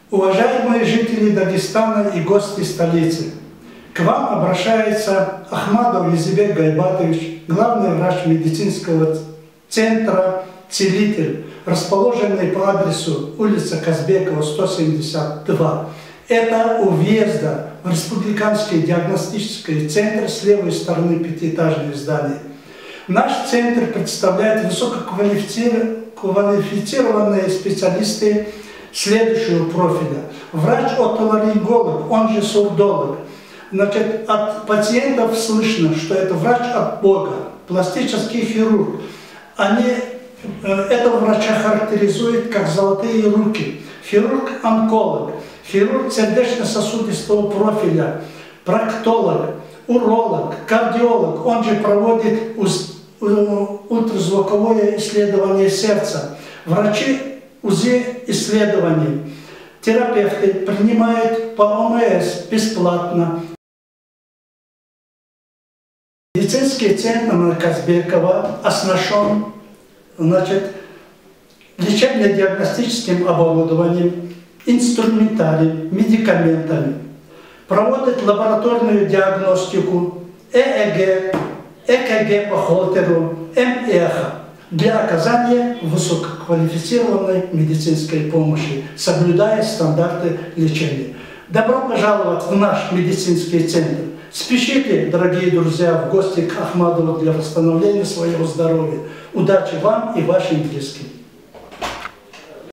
Уважаемые жители Дагестана и гости столицы, к вам обращается Ахмадов Язибек Гайбатович, главный врач медицинского центра «Целитель», расположенный по адресу улица Казбекова, 172. Это у въезда в Республиканский диагностический центр с левой стороны пятиэтажное здание. Наш центр представляет высококвалифицированные специалисты следующего профиля. Врач-отоларинголог, он же сурдолог. Значит, от пациентов слышно, что это врач от Бога, пластический хирург. Этого врача характеризуют как золотые руки. Хирург-онколог, хирург сердечно-сосудистого профиля, проктолог, уролог, кардиолог. Он же проводит ультразвуковое исследование сердца. Врачи УЗИ-исследований. Терапевты принимают по ОМС бесплатно. Медицинский центр на Казбекова оснащен лечебно-диагностическим оборудованием, инструментарием, медикаментами. Проводит лабораторную диагностику, ЭЭГ, ЭКГ по холтеру, МЭХ для оказания высококвалифицированной медицинской помощи, соблюдая стандарты лечения. Добро пожаловать в наш медицинский центр. Спешите, дорогие друзья, в гости к Ахмадову для восстановления своего здоровья. Удачи вам и вашим близким.